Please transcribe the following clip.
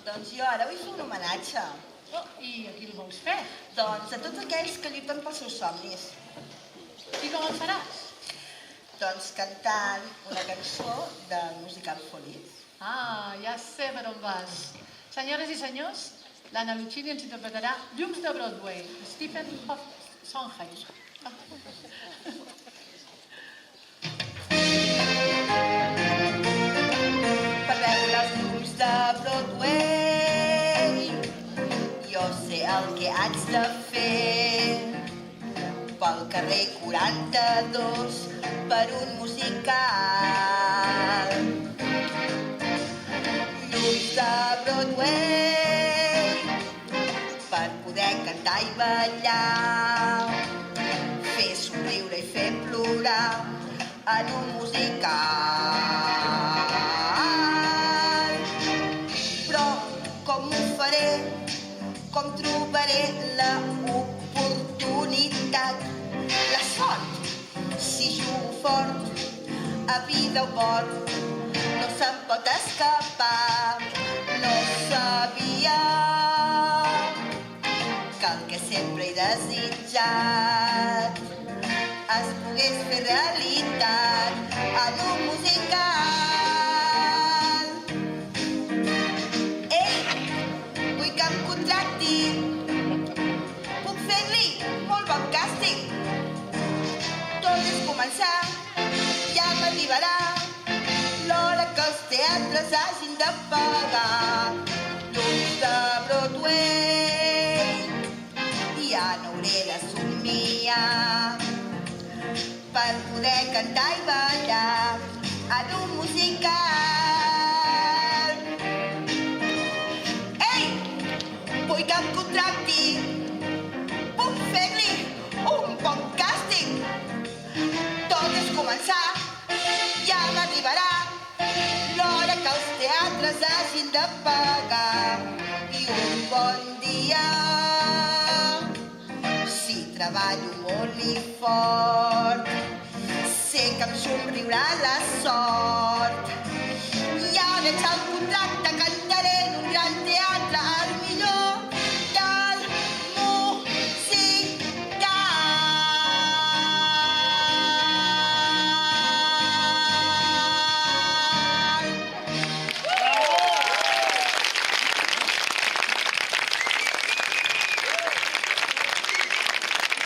Doncs jo ara vull fer un homenatge. Oh, i a qui el vols fer? Doncs a tots aquells que lluiten pels seus somnis. I com el faràs? Doncs cantant una cançó del musical Feliç. Ah, ja sé per on vas. Senyores i senyors, l'Anna Lucchini ens interpretarà Llums de Broadway, Stephen Sondheim. Per veure els llums de Broadway jo sé el que haig de fer. Pel carrer 42 per un musical. Llums de Broadway per poder cantar i ballar, fer somriure i fer plorar en un musical. Però com ho faré? Com trobaré l'oportunitat, la sort? Si jugo fort, a vida o mort, no se'n pot escapar. No sabia que el que sempre he desitjat es pogués fer realitat en un musical. Ei, vull que em contracti, puc fer-li molt bon càsting. Tot és començar, ja m'arribarà l'hora que els teatres hagin de pagar. Llums de Broadway, ja no hauré de somiar per poder cantar i ballar en un musical. Ei, vull que em contracti, puc fer-li un bon càsting. Tot és començar, ja m'arribarà l'hora que els teatres hagin de pagar. I un bon dia, si treballo molt i fort, sé que em somriurà la sort. Ja veig el contracte que